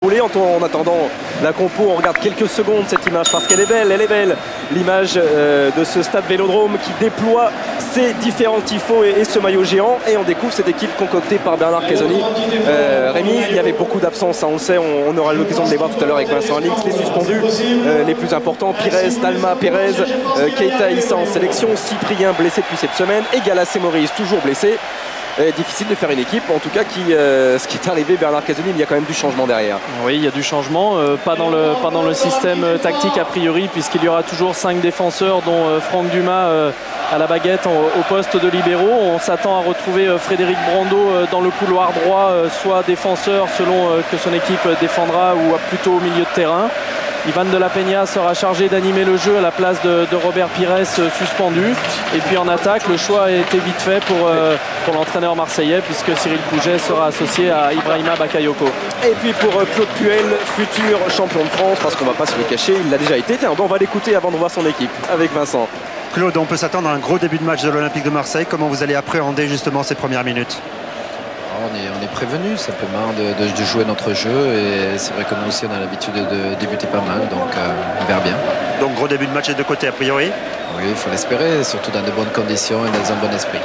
En attendant la compo, on regarde quelques secondes cette image parce qu'elle est belle, l'image de ce stade Vélodrome qui déploie ses différents tifos et ce maillot géant, et on découvre cette équipe concoctée par Bernard Casoni. Rémi, il y avait beaucoup d'absences, hein, on le sait, on aura l'occasion de les voir tout à l'heure avec Vincent Alix, les suspendus, les plus importants, Pires, Talma, Pérez, Keita Issa en sélection, Cyprien blessé depuis cette semaine, et Galas et Maurice toujours blessés. Difficile de faire une équipe, en tout cas ce qui est arrivé Bernard Casoni, il y a quand même du changement derrière. Oui, il y a du changement, pas dans le système tactique a priori, puisqu'il y aura toujours 5 défenseurs dont Franck Dumas à la baguette au poste de libéraux. On s'attend à retrouver Frédéric Brando dans le couloir droit, soit défenseur selon que son équipe défendra, ou plutôt au milieu de terrain. Ivan de la Peña sera chargé d'animer le jeu à la place de Robert Pires, suspendu. Et puis en attaque, le choix a été vite fait pour l'entraîneur marseillais, puisque Cyril Pouget sera associé à Ibrahima Bakayoko. Et puis pour Claude Puel, futur champion de France, parce qu'on ne va pas se le cacher, il l'a déjà été. Tiens, on va l'écouter avant de voir son équipe avec Vincent. Claude, on peut s'attendre à un gros début de match de l'Olympique de Marseille. Comment vous allez appréhender justement ces premières minutes? On est prévenu simplement de jouer notre jeu, et c'est vrai que nous aussi on a l'habitude de débuter pas mal, donc on verra bien. Donc gros début de match des deux côtés a priori? Oui, il faut l'espérer, surtout dans de bonnes conditions et dans un bon esprit.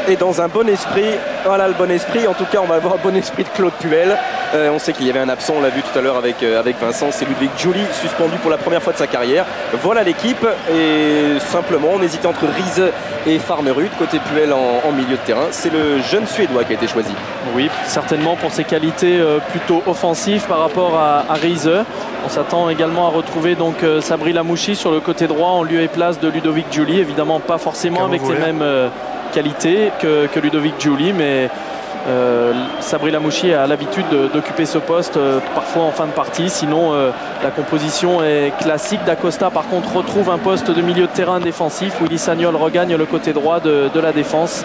Et dans un bon esprit, voilà le bon esprit, en tout cas on va avoir un bon esprit de Claude Puel. On sait qu'il y avait un absent, on l'a vu tout à l'heure avec Vincent, c'est Ludwig Giuli, suspendu pour la première fois de sa carrière. Voilà l'équipe, et simplement on hésitait entre Riese et Farnerud, côté Puel en milieu de terrain. C'est le jeune Suédois qui a été choisi. Oui, certainement pour ses qualités plutôt offensives par rapport à Riese. On s'attend également à retrouver donc Sabri Lamouchi sur le côté droit en lieu et place de Ludovic Giuli, évidemment pas forcément avec les mêmes qualité que Ludovic Giuli, mais Sabri Lamouchi a l'habitude d'occuper ce poste parfois en fin de partie. Sinon la composition est classique. D'Acosta par contre retrouve un poste de milieu de terrain défensif. Willy Sagnol regagne le côté droit de la défense,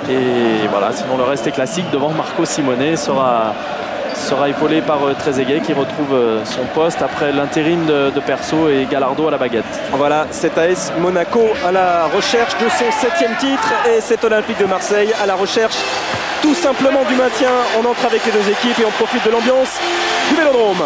et voilà, sinon le reste est classique. Devant, Marco Simone sera épaulé par Trezeguet qui retrouve son poste après l'intérim de Perso et Gallardo à la baguette. Voilà, cet AS Monaco à la recherche de son 7e titre, et cet Olympique de Marseille à la recherche tout simplement du maintien. On entre avec les deux équipes et on profite de l'ambiance du Vélodrome.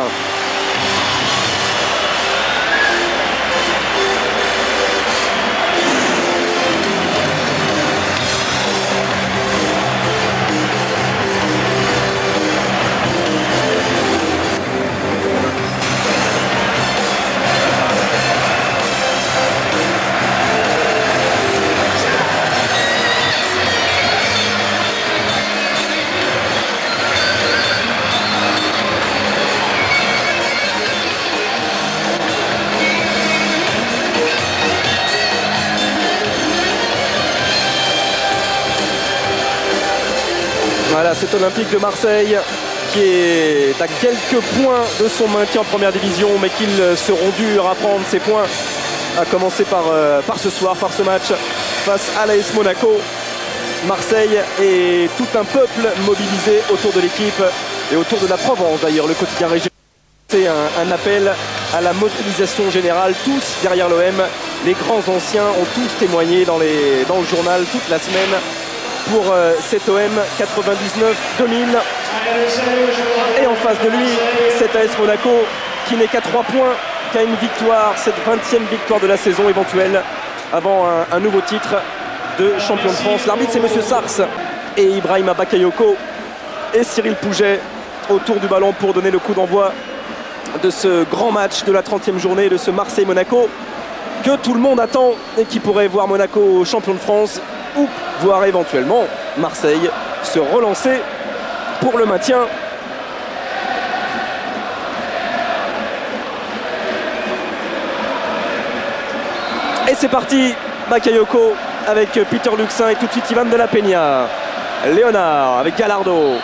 Voilà, cet Olympique de Marseille qui est à quelques points de son maintien en première division, mais qu'ils seront durs à prendre ces points, à commencer par ce soir, par ce match face à l'AS Monaco. Marseille et tout un peuple mobilisé autour de l'équipe et autour de la Provence d'ailleurs. Le quotidien régional, c'est un appel à la mobilisation générale, tous derrière l'OM. Les grands anciens ont tous témoigné dans le journal toute la semaine pour cet OM 99-2000. Et en face de lui, cet AS Monaco qui n'est qu'à 3 points, qui a une victoire, cette 20e victoire de la saison éventuelle avant un nouveau titre de champion de France. L'arbitre, c'est Monsieur Sars et Ibrahima Bakayoko et Cyril Pouget autour du ballon pour donner le coup d'envoi de ce grand match de la 30e journée de ce Marseille-Monaco que tout le monde attend et qui pourrait voir Monaco champion de France, ou voir éventuellement Marseille se relancer pour le maintien. Et c'est parti, Bakayoko avec Peter Luxin et tout de suite Ivan de la Peña. Léonard avec Gallardo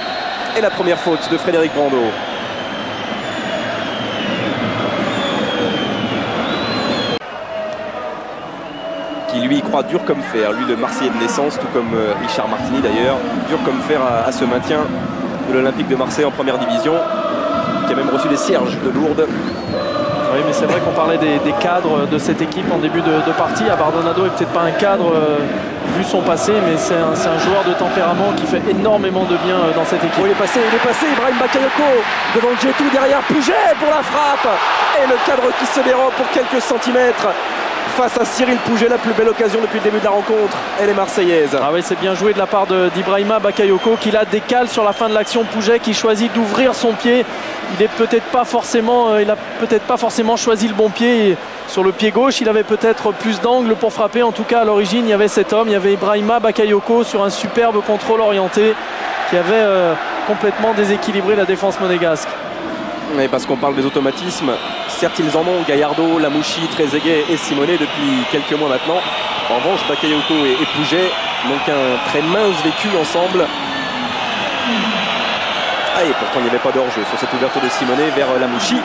et la première faute de Frédéric Brando. Qui lui croit dur comme fer, lui le Marseillais de naissance, tout comme Richard Martini d'ailleurs, dur comme fer à ce maintien de l'Olympique de Marseille en première division, qui a même reçu des cierges de Lourdes. Oui, mais c'est vrai qu'on parlait des cadres de cette équipe en début de partie. Abardonado est peut-être pas un cadre vu son passé, mais c'est un joueur de tempérament qui fait énormément de bien dans cette équipe. Oh, il est passé, Ibrahim Bakayoko devant Djetou, derrière Pouget pour la frappe. Et le cadre qui se dérobe pour quelques centimètres face à Cyril Pouget, la plus belle occasion depuis le début de la rencontre. Elle est marseillaise. Ah oui, c'est bien joué de la part d'Ibrahima Bakayoko qui la décale sur la fin de l'action. Pouget qui choisit d'ouvrir son pied. Il a peut-être pas forcément choisi le bon pied. Et sur le pied gauche, il avait peut-être plus d'angle pour frapper. En tout cas, à l'origine, il y avait cet homme, il y avait Ibrahima Bakayoko sur un superbe contrôle orienté qui avait complètement déséquilibré la défense monégasque. Et parce qu'on parle des automatismes, certes ils en ont, Gallardo, Lamouchi, Trezeguet et Simonet depuis quelques mois maintenant. En revanche, Bakayoko et Pouget n'ont qu'un très mince vécu ensemble. Ah, et pourtant il n'y avait pas d'hors-jeu sur cette ouverture de Simonet vers Lamouchi.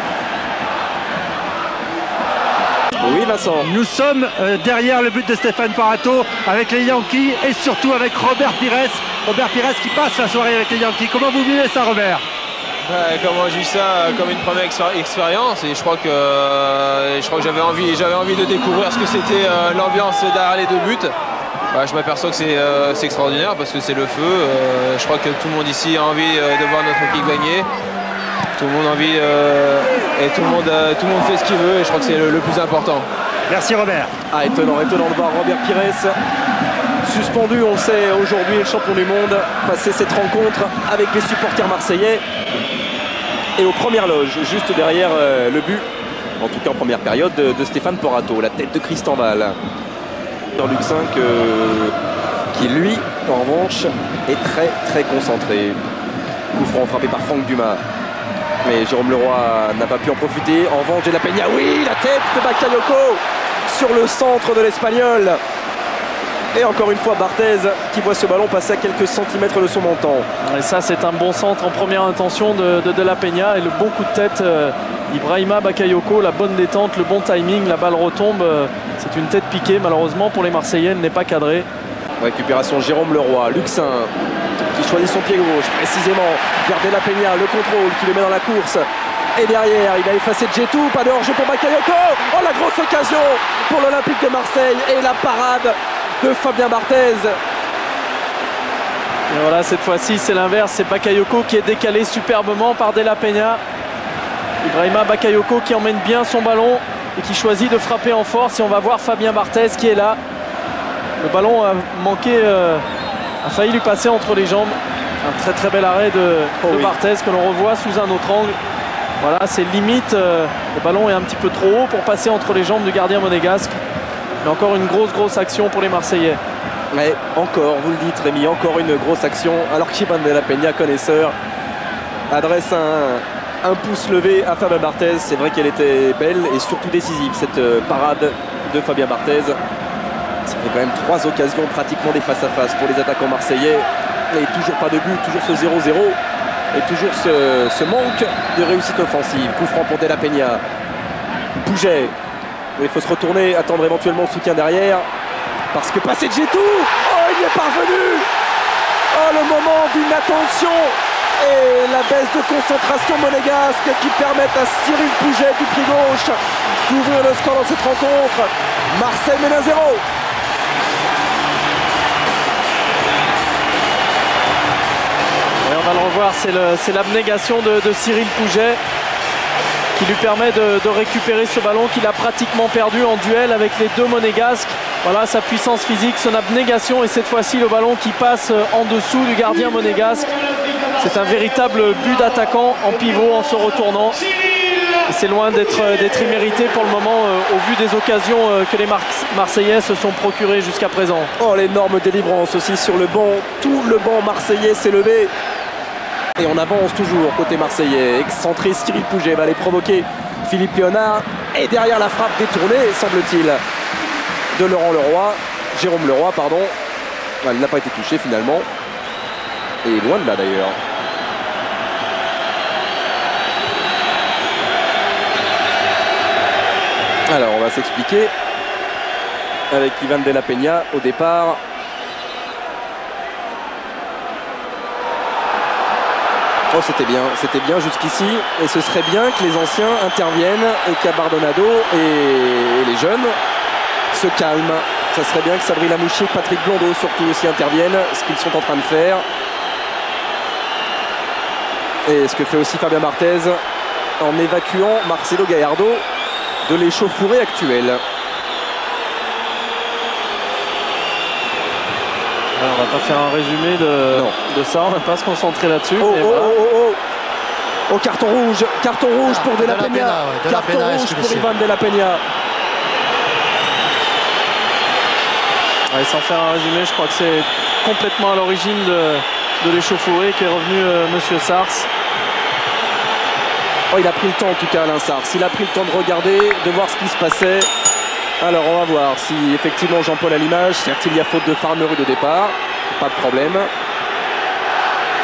Oui, Vincent. Nous sommes derrière le but de Stéphane Parato avec les Yankees et surtout avec Robert Pires. Robert Pires qui passe la soirée avec les Yankees. Comment vous vivez ça, Robert? Comment je vis ça comme une première expérience, et je crois que j'avais envie de découvrir ce que c'était l'ambiance derrière les deux buts. Je m'aperçois que c'est extraordinaire parce que c'est le feu. Je crois que tout le monde ici a envie de voir notre équipe gagner. Tout le monde a envie et tout le monde fait ce qu'il veut, et je crois que c'est le plus important. Merci Robert. Ah, étonnant de voir Robert Pires suspendu, on le sait, aujourd'hui est le champion du monde, passer cette rencontre avec les supporters marseillais. Et aux premières loges, juste derrière le but, en tout cas en première période, de Stéphane Parato, la tête de Christian Val. Luxin qui lui, en revanche, est très très concentré. Coup franc frappé par Franck Dumas. Mais Jérôme Leroy n'a pas pu en profiter. En revanche, de la Peña, oui, la tête de Bakayoko sur le centre de l'Espagnol. Et encore une fois, Barthez qui voit ce ballon passer à quelques centimètres de son montant. Et ça, c'est un bon centre en première intention de la Peña. Et le bon coup de tête d'Ibrahima Bakayoko, la bonne détente, le bon timing, la balle retombe. C'est une tête piquée, malheureusement, pour les Marseillais, elle n'est pas cadrée. Récupération Jérôme Leroy, Luxin qui choisit son pied gauche précisément vers De La Peña, le contrôle qui le met dans la course. Et derrière, il a effacé Djetou, pas de hors-jeu pour Bakayoko. Oh, la grosse occasion pour l'Olympique de Marseille et la parade de Fabien Barthez. Et voilà, cette fois-ci, c'est l'inverse. C'est Bakayoko qui est décalé superbement par De La Peña. Ibrahima Bakayoko qui emmène bien son ballon et qui choisit de frapper en force. Et on va voir Fabien Barthez qui est là. Le ballon a manqué, a failli lui passer entre les jambes. Un très très bel arrêt de Barthez que l'on revoit sous un autre angle. Voilà, c'est limite. Le ballon est un petit peu trop haut pour passer entre les jambes du gardien monégasque. Mais encore une grosse action pour les Marseillais. Ouais, encore, vous le dites Rémi, encore une grosse action. Alors qu'Ivan De La Peña, connaisseur, adresse un pouce levé à Fabien Barthez. C'est vrai qu'elle était belle et surtout décisive, cette parade de Fabien Barthez. Ça fait quand même 3 occasions pratiquement des face-à-face pour les attaquants marseillais. Et toujours pas de but, toujours ce 0-0. Et toujours ce manque de réussite offensive. Coup franc pour De La Peña. Pouget. Il faut se retourner, attendre éventuellement le soutien derrière. Parce que passer Djetou, oh, il y est parvenu. Oh, le moment d'une attention et la baisse de concentration monégasque qui permettent à Cyril Pouget du pied gauche d'ouvrir le score dans cette rencontre. Marseille mène 1-0. Et on va le revoir, c'est l'abnégation de Cyril Pouget qui lui permet de récupérer ce ballon qu'il a pratiquement perdu en duel avec les deux monégasques. Voilà sa puissance physique, son abnégation, et cette fois-ci le ballon qui passe en dessous du gardien monégasque. C'est un véritable but d'attaquant en pivot en se retournant. Et c'est loin d'être immérité pour le moment au vu des occasions que les Marseillais se sont procurées jusqu'à présent. Oh, l'énorme délivrance aussi sur le banc. Tout le banc marseillais s'est levé. Et on avance toujours côté marseillais. Excentré, Cyril Pouget va aller provoquer Philippe Léonard. Et derrière la frappe détournée, semble-t-il, de Jérôme Leroy, pardon. Il n'a pas été touché finalement. Et loin de là d'ailleurs. Alors on va s'expliquer avec Ivan De La Peña au départ. Oh, c'était bien jusqu'ici, et ce serait bien que les anciens interviennent et qu'Abardonado et les jeunes se calment Ça serait bien que Sabri Lamouchi et Patrick Blondeau surtout aussi interviennent, ce qu'ils sont en train de faire. Et ce que fait aussi Fabien Marthez en évacuant Marcelo Gallardo de l'échauffourée actuelle. Alors, on va pas faire un résumé de ça, on va pas se concentrer là-dessus. Oh, carton rouge pour De La Peña. Ouais, Carton rouge pour Ivan De La Peña. Ouais, sans faire un résumé, je crois que c'est complètement à l'origine de l'échauffourée qui est revenu Monsieur Sars. Oh, il a pris le temps en tout cas, Alain Sars. Il a pris le temps de regarder, de voir ce qui se passait. Alors on va voir si effectivement Jean-Paul a l'image. Certes, il y a faute de Farmerud au départ, pas de problème.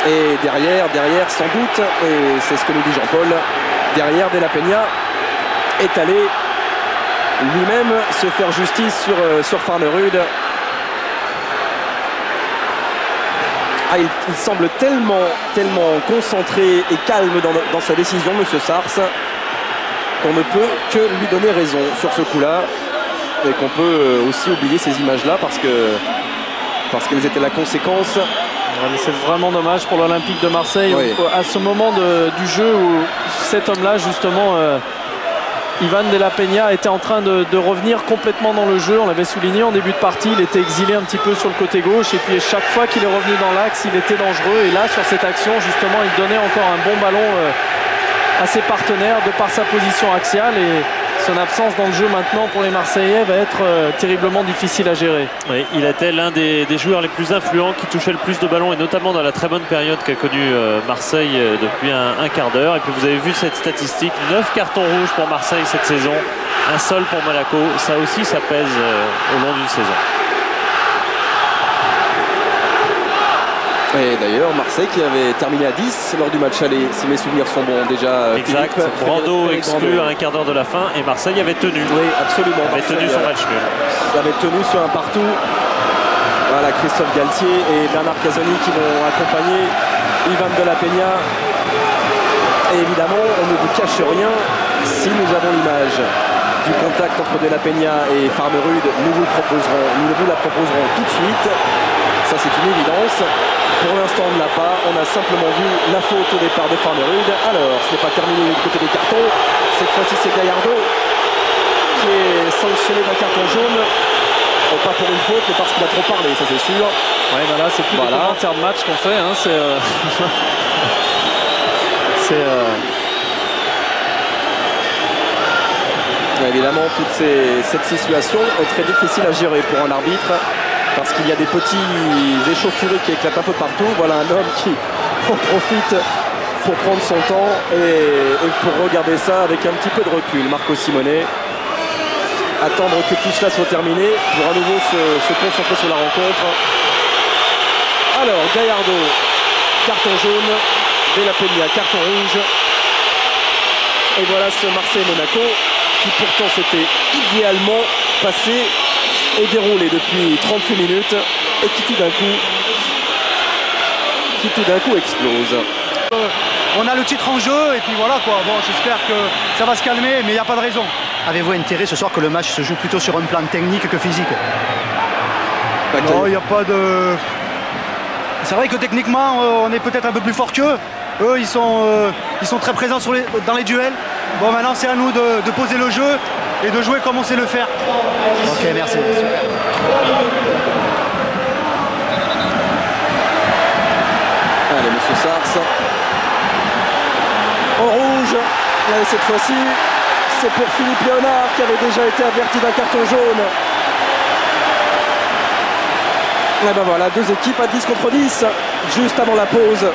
Et derrière sans doute, et c'est ce que nous dit Jean-Paul, derrière De La Peña est allé lui-même se faire justice sur Farmerud. Ah, il semble tellement concentré et calme dans sa décision, Monsieur Sars, qu'on ne peut que lui donner raison sur ce coup-là, et qu'on peut aussi oublier ces images-là parce qu'elles étaient la conséquence. C'est vraiment dommage pour l'Olympique de Marseille. Oui. À ce moment du jeu où cet homme-là, justement, Ivan De La Peña était en train de revenir complètement dans le jeu. On l'avait souligné en début de partie, il était exilé un petit peu sur le côté gauche et puis chaque fois qu'il est revenu dans l'axe, il était dangereux. Et là, sur cette action, justement, il donnait encore un bon ballon à ses partenaires de par sa position axiale, et son absence dans le jeu maintenant pour les Marseillais va être terriblement difficile à gérer. Oui, il était l'un des joueurs les plus influents qui touchait le plus de ballons, et notamment dans la très bonne période qu'a connue Marseille depuis un quart d'heure. Et puis vous avez vu cette statistique, 9 cartons rouges pour Marseille cette saison, un seul pour Monaco. Ça aussi, ça pèse au long d'une saison. Et d'ailleurs, Marseille qui avait terminé à 10 lors du match aller, si mes souvenirs sont bons déjà. Exact. Brando exclu à un quart d'heure de la fin, et Marseille avait tenu. Oui, absolument. Avait tenu son match nul. Avait tenu sur un partout. Voilà, Christophe Galtier et Bernard Casoni qui vont accompagner Ivan De La Peña. Et évidemment, on ne vous cache rien, si nous avons l'image du contact entre De La Peña et Farmerud, nous vous la proposerons tout de suite. Ça, c'est une évidence. Pour l'instant, on ne l'a pas. On a simplement vu la faute au départ de Farmerud. Alors, ce n'est pas terminé du côté des cartons. Cette fois-ci, c'est Gallardo qui est sanctionné d'un carton jaune. Bon, pas pour une faute, mais parce qu'il a trop parlé, ça c'est sûr. Ouais, bah là, c'est plus des commentaires de match qu'on fait. Hein. Évidemment, toute cette situation est très difficile à gérer pour un arbitre, parce qu'il y a des petits échauffourées qui éclatent un peu partout. Voilà un homme qui en profite pour prendre son temps et pour regarder ça avec un petit peu de recul. Marco Simone, attendre que tout cela soit terminé pour à nouveau se concentrer sur la rencontre. Alors, Gallardo, carton jaune, De La Peña, carton rouge. Et voilà ce Marseille-Monaco qui pourtant s'était idéalement passé et déroulé depuis 38 minutes et qui tout d'un coup explose. On a le titre en jeu et puis voilà quoi. Bon, j'espère que ça va se calmer, mais il n'y a pas de raison. Avez-vous intérêt ce soir que le match se joue plutôt sur un plan technique que physique? Non, il n'y a pas de... C'est vrai que techniquement, on est peut-être un peu plus fort qu'eux. Eux, ils sont très présents dans les duels. Bon, maintenant, c'est à nous de poser le jeu et de jouer comme on sait le faire. Ok, merci. Allez, monsieur Sars. En rouge. Et cette fois-ci, c'est pour Philippe Léonard qui avait déjà été averti d'un carton jaune. Et ben voilà, deux équipes à 10 contre 10, juste avant la pause.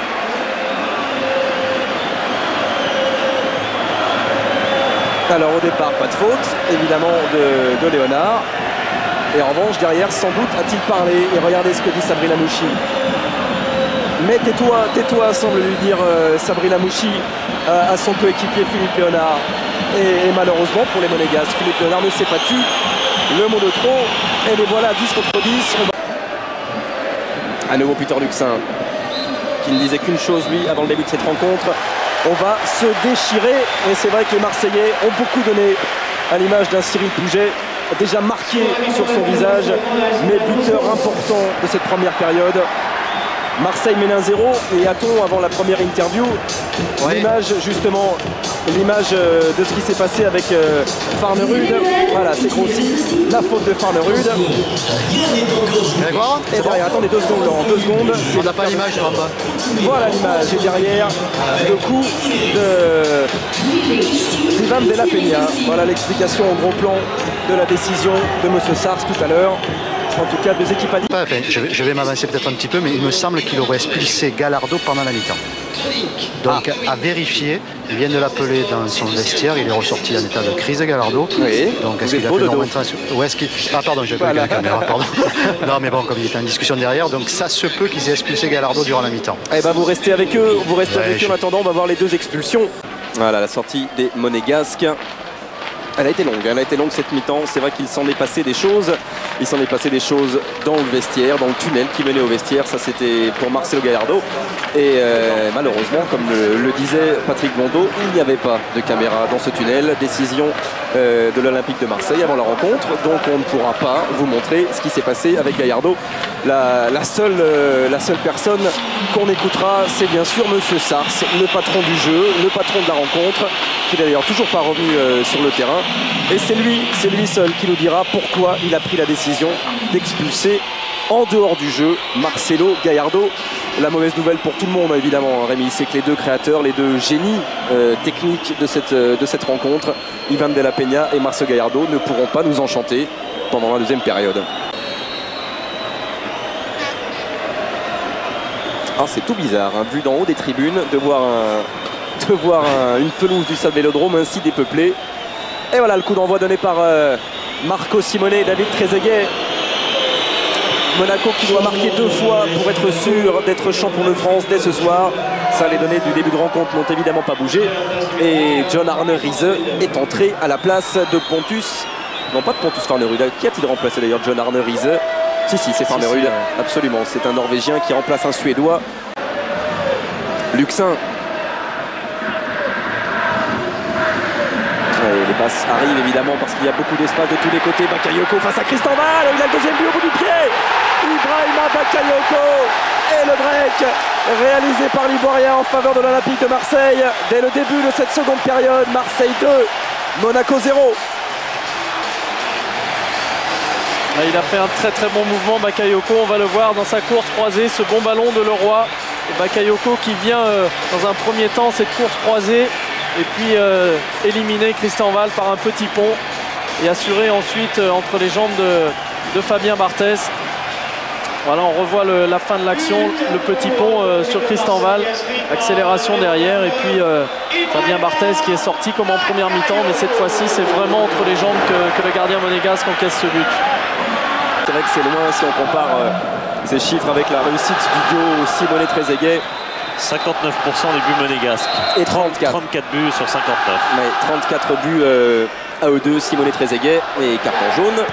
Alors au départ, pas de faute, évidemment, de Léonard. Et en revanche, derrière, sans doute a-t-il parlé. Et regardez ce que dit Sabri Lamouchi. Mais tais-toi, semble lui dire Sabri Lamouchi à son coéquipier Philippe Léonard. Et malheureusement pour les Monégasques, Philippe Léonard ne s'est pas tu. Le mot de trop. Et les voilà, 10 contre 10. À nouveau Peter Luxin, qui ne disait qu'une chose, lui, avant le début de cette rencontre. On va se déchirer. Et c'est vrai que les Marseillais ont beaucoup donné à l'image d'un Cyril Pouget. déjà marqué sur son visage, mais buteur important de cette première période. Marseille mène 1-0 et a-t-on, avant la première interview, l'image justement, l'image de ce qui s'est passé avec Farnerud. Voilà, c'est grossi, la faute de Farnerud. Et derrière, attendez 2 secondes Laurent, 2 secondes. On n'a pas l'image en bas. Voilà l'image, et derrière, le coup d'Ivan de la Peña. Voilà l'explication au gros plan de la décision de M. Sars tout à l'heure. En tout cas, 2 équipes à dire. Enfin, je vais m'avancer peut-être un petit peu, mais il me semble qu'il aurait expulsé Gallardo pendant la mi-temps. Donc, à vérifier, il vient de l'appeler dans son vestiaire, il est ressorti en état de crise, Gallardo. Oui. Donc, est-ce qu'il a fait une remontation ou est-ce qu'il... Ah, pardon, je n'ai pas vu la caméra, pardon. Non, mais bon, comme il était en discussion derrière, donc ça se peut qu'ils aient expulsé Gallardo durant la mi-temps. Eh ben, vous restez avec eux, en attendant, on va voir les 2 expulsions. Voilà, la sortie des Monégasques. Elle a été longue cette mi-temps. C'est vrai qu'il s'en est passé des choses. Il s'en est passé des choses dans le vestiaire, dans le tunnel qui menait au vestiaire. Ça, c'était pour Marcelo Gallardo. Et malheureusement, comme le disait Patrick Blondeau, il n'y avait pas de caméra dans ce tunnel. Décision de l'Olympique de Marseille avant la rencontre. Donc, on ne pourra pas vous montrer ce qui s'est passé avec Gallardo. La seule personne qu'on écoutera, c'est bien sûr Monsieur Sars, le patron du jeu, le patron de la rencontre, qui n'est d'ailleurs toujours pas revenu sur le terrain. Et c'est lui seul qui nous dira pourquoi il a pris la décision d'expulser en dehors du jeu Marcelo Gallardo. La mauvaise nouvelle pour tout le monde, évidemment, Rémi, c'est que les 2 créateurs, les 2 génies techniques de cette rencontre, Ivan de la Peña et Marcelo Gallardo, ne pourront pas nous enchanter pendant la 2e période. Ah, c'est tout bizarre, hein, vu d'en haut des tribunes, de voir une pelouse du Stade Vélodrome ainsi dépeuplée. Et voilà le coup d'envoi donné par Marco Simone et David Trezeguet. Monaco qui doit marquer 2 fois pour être sûr d'être champion de France dès ce soir. Ça, les données du début de rencontre n'ont évidemment pas bougé. Et John Arne Riise est entré à la place de Pontus. Non, pas de Pontus Farnerud. Qui a-t-il remplacé d'ailleurs John Arne Riise? Si, c'est Farnerud. Absolument. C'est un Norvégien qui remplace un Suédois. Luxin. Et les passes arrivent évidemment parce qu'il y a beaucoup d'espace de tous les côtés. Bakayoko face à Cristobal, il a le 2e but au bout du pied. Ibrahima Bakayoko et le break réalisé par l'Ivoirien en faveur de l'Olympique de Marseille. Dès le début de cette 2e période, Marseille 2, Monaco 0. Il a fait un très bon mouvement, Bakayoko, on va le voir dans sa course croisée, ce bon ballon de Leroy. Et Bakayoko qui vient dans un premier temps cette course croisée et puis éliminer Christian Val par un petit pont et assurer ensuite entre les jambes de Fabien Barthez. Voilà, on revoit la fin de l'action, le petit pont sur Christian Val, accélération derrière et puis Fabien Barthez qui est sorti comme en première mi-temps, mais cette fois-ci c'est vraiment entre les jambes que le gardien monégasque encaisse ce but. C'est vrai que c'est loin si on compare ces chiffres avec la réussite du duo Simone Trezeguet. 59% des buts monégasques. Et 34 buts sur 59. Ouais, 34 buts à eux deux, Simone Trezeguet et carton jaune.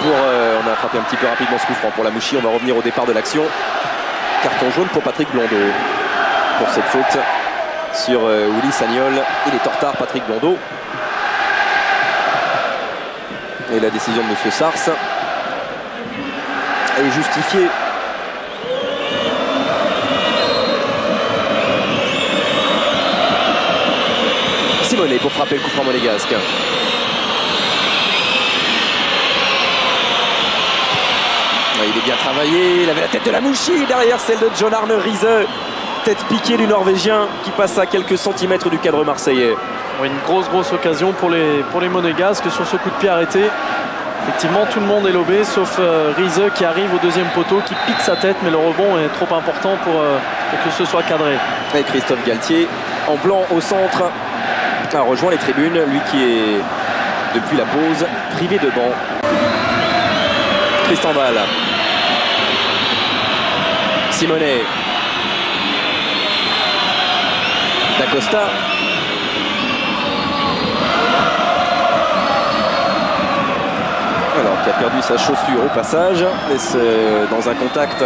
On a frappé un petit peu rapidement ce coup franc pour la Mouchi. On va revenir au départ de l'action. Carton jaune pour Patrick Blondeau pour cette faute sur Willy Sagnol. Il est en retard, Patrick Blondeau. Et la décision de M. Sars est justifiée. Simone pour frapper le coup franc monégasque. Il est bien travaillé, il avait la tête de la Mouchi derrière celle de John Arne Riise. Tête piquée du Norvégien qui passe à quelques centimètres du cadre marseillais. Oui, une grosse occasion pour les Monégasques sur ce coup de pied arrêté. Effectivement, tout le monde est lobé, sauf Riise qui arrive au deuxième poteau, qui pique sa tête, mais le rebond est trop important pour que ce soit cadré. Et Christophe Galtier, en blanc au centre, a rejoint les tribunes, lui qui est, depuis la pause, privé de banc. Tristan Val. Simone. D'Acosta. Alors, qui a perdu sa chaussure au passage, mais dans un contact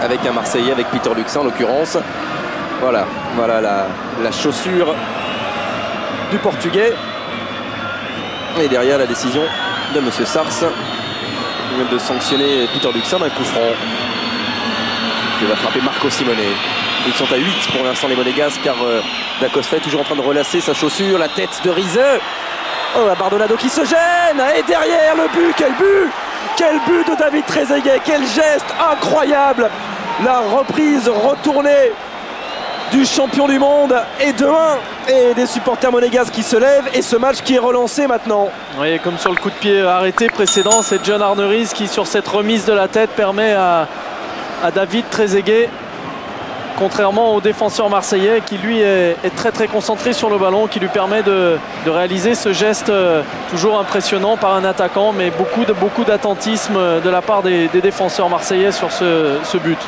avec un Marseillais, avec Peter Luxin en l'occurrence. Voilà la chaussure du Portugais. Et derrière, la décision de M. Sars de sanctionner Peter Luxin d'un coup franc qui va frapper Marco Simone. Ils sont à 8 pour l'instant les Monégasques, car D'Acosta est toujours en train de relasser sa chaussure. La tête de Riese. Oh, Bardonado qui se gêne. Et derrière le but, quel but! Quel but de David Trezeguet! Quel geste incroyable! La reprise retournée du champion du monde et 2-1, et des supporters monégasques qui se lèvent, et ce match qui est relancé maintenant. Oui, comme sur le coup de pied arrêté précédent, c'est John Arneries qui, sur cette remise de la tête, permet à David Trezeguet, contrairement au défenseur marseillais qui lui est très très concentré sur le ballon, qui lui permet de réaliser ce geste toujours impressionnant par un attaquant, mais beaucoup d'attentisme de la part des défenseurs marseillais sur ce but.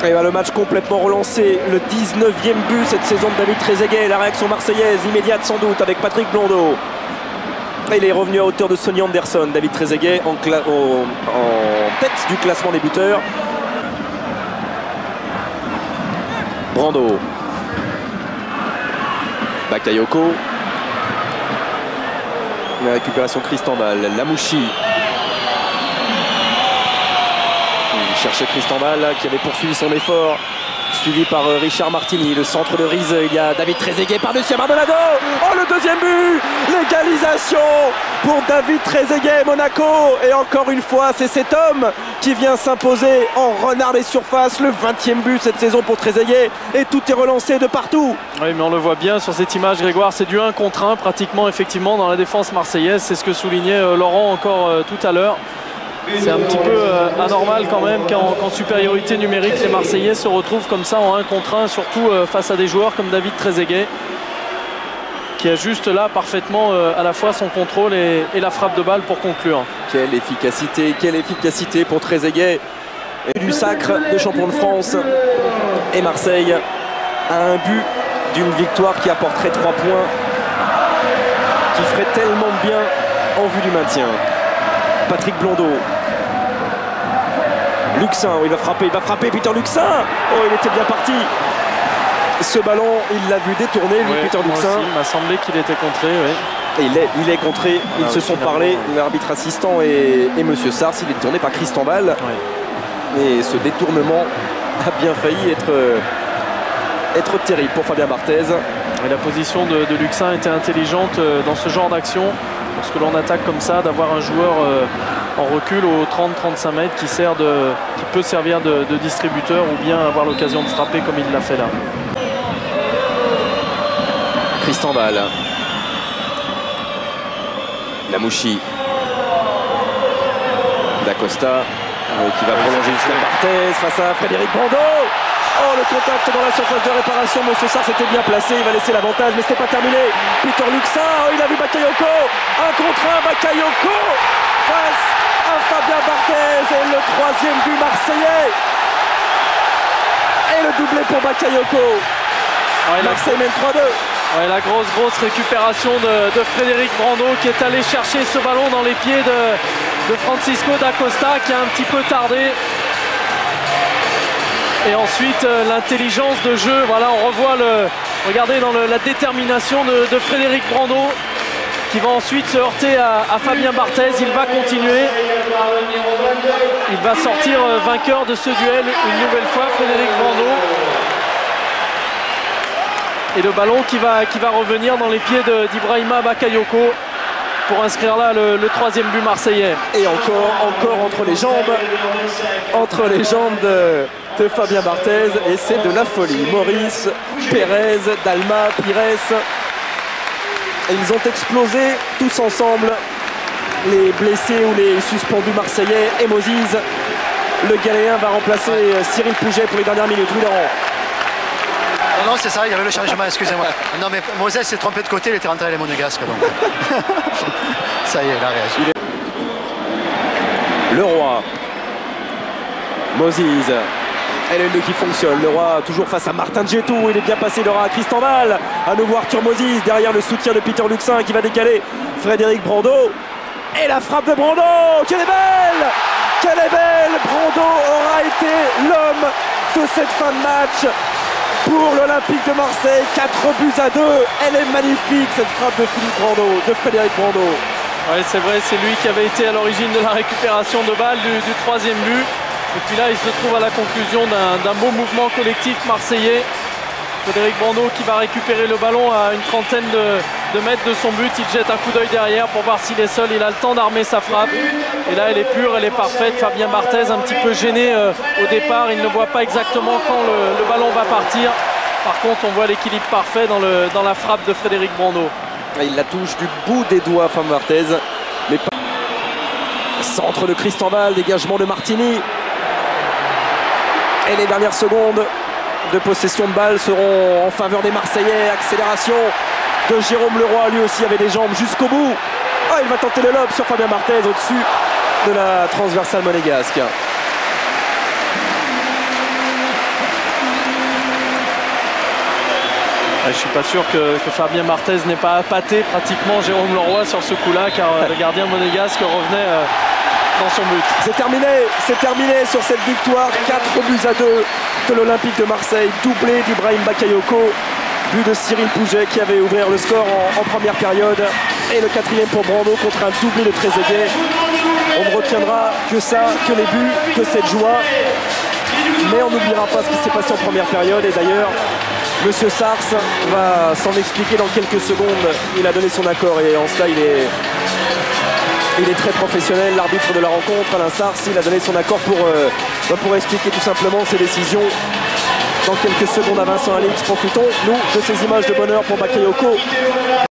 Et ben, le match complètement relancé, le 19e but cette saison de David Trezeguet. La réaction marseillaise immédiate sans doute avec Patrick Blondeau. Et il est revenu à hauteur de Sonny Anderson. David Trezeguet en tête du classement des buteurs. Brando. Bakayoko. La récupération Cristambal. Lamouchi. Il cherchait Cristambal qui avait poursuivi son effort. Suivi par Richard Martini. Le centre de Riese. Il y a David Trezeguet par-dessus Bardonado. Oh, le deuxième but! L'égalisation pour David Trezeguet, Monaco. Et encore une fois, c'est cet homme qui vient s'imposer en renard des surfaces. Le 20e but cette saison pour Trezeguet. Et tout est relancé de partout. Oui, mais on le voit bien sur cette image, Grégoire. C'est du 1 contre 1 pratiquement, effectivement, dans la défense marseillaise. C'est ce que soulignait Laurent encore tout à l'heure. C'est un petit peu anormal quand même qu'en supériorité numérique, les Marseillais se retrouvent comme ça en 1 contre 1, surtout face à des joueurs comme David Trezeguet, qui ajuste là parfaitement à la fois son contrôle et la frappe de balle pour conclure. Quelle efficacité pour Trezeguet. Et du sacre de champion de France. Et Marseille a un but d'une victoire qui apporterait 3 points, qui ferait tellement de bien en vue du maintien. Patrick Blondeau. Luxin, il va frapper Peter Luxin. Oh, il était bien parti. Ce ballon, il l'a vu détourner, lui, Peter Luxin. Il m'a semblé qu'il était contré, oui. Et il est contré, ils se sont parlé, l'arbitre assistant et M. Sars. Il est détourné par Cristambal. Oui. Et ce détournement a bien failli être terrible pour Fabien Barthez. Et la position de Luxin était intelligente dans ce genre d'action. Lorsque l'on attaque comme ça, d'avoir un joueur en recul aux 30-35 mètres qui peut servir de distributeur ou bien avoir l'occasion de frapper comme il l'a fait là. Cristambal. Lamouchi. D'Acosta qui va prolonger jusqu'à Barthez face à Frédéric Brando. Oh, le contact dans la surface de réparation. Monsieur Sars était bien placé, il va laisser l'avantage, mais c'était pas terminé. Peter Luxin, oh, il a vu Bakayoko. 1 contre 1, Bakayoko face à Fabien Barthez. Et le 3e but marseillais. Et le doublé pour Bakayoko. Marseille mène 3-2. Ouais, la grosse récupération de Frédéric Brando qui est allé chercher ce ballon dans les pieds de Francisco D'Acosta qui a un petit peu tardé. Et ensuite l'intelligence de jeu, voilà, on revoit regardez dans la détermination de Frédéric Brando qui va ensuite se heurter à Fabien Barthez. Il va continuer, il va sortir vainqueur de ce duel une nouvelle fois, Frédéric Brando. Et le ballon qui va revenir dans les pieds d'Ibrahima Bakayoko pour inscrire là le 3e but marseillais. Et encore entre les jambes de Fabien Barthez, et c'est de la folie. Maurice, Pérez, Dalma, Pires, et ils ont explosé tous ensemble, les blessés ou les suspendus marseillais. Et Moses, le Galéen, va remplacer Cyril Pouget pour les dernières minutes. Oui, Laurent. Non, c'est ça, il y avait le changement, excusez-moi. Non, mais Moses s'est trompé de côté, il était rentré à les Monégasques. Donc. Ça y est, il a réagi. Le Roi. Moses. Et le 2 qui fonctionne. Le Roi toujours face à Martin Djetou. Il est bien passé, le Roi à Cristambal. À nouveau Arthur Moses. Derrière le soutien de Peter Luxin qui va décaler Frédéric Brando. Et la frappe de Brando. Quelle est belle! Quelle est belle! Brando aura été l'homme de cette fin de match pour l'Olympique de Marseille. 4 buts à 2. Elle est magnifique, cette frappe de Frédéric Brando. Oui, c'est vrai, c'est lui qui avait été à l'origine de la récupération de balles du troisième but. Et puis là, il se trouve à la conclusion d'un beau mouvement collectif marseillais. Frédéric Brando qui va récupérer le ballon à une trentaine de mètres de son but. Il jette un coup d'œil derrière pour voir s'il est seul. Il a le temps d'armer sa frappe. Et là, elle est pure, elle est parfaite. Fabien Barthez un petit peu gêné au départ. Il ne voit pas exactement quand le ballon va partir. Par contre, on voit l'équilibre parfait dans la frappe de Frédéric Brando. Il la touche du bout des doigts, Fabien Barthez. Mais pas... Centre de Christenval, dégagement de Martini. Et les dernières secondes de possession de balle seront en faveur des Marseillais. Accélération de Jérôme Leroy, lui aussi avait des jambes jusqu'au bout. Ah, il va tenter le lob sur Fabien Barthez au-dessus de la transversale monégasque. Je ne suis pas sûr que Fabien Barthez n'ait pas appâté pratiquement Jérôme Leroy sur ce coup-là, car le gardien monégasque revenait dans son but. C'est terminé sur cette victoire. 4-2 de l'Olympique de Marseille, doublé d'Ibrahim Bakayoko, but de Cyril Pouget qui avait ouvert le score en première période, et le quatrième pour Brando contre un doublé de Trezeguet. On ne retiendra que ça, que les buts, que cette joie, mais on n'oubliera pas ce qui s'est passé en première période. Et d'ailleurs, Monsieur Sars va s'en expliquer dans quelques secondes. Il a donné son accord et en cela il est très professionnel, l'arbitre de la rencontre, Alain Sars. Il a donné son accord pour expliquer tout simplement ses décisions. Dans quelques secondes à Vincent Alix, profitons, nous, de ces images de bonheur pour Bakayoko.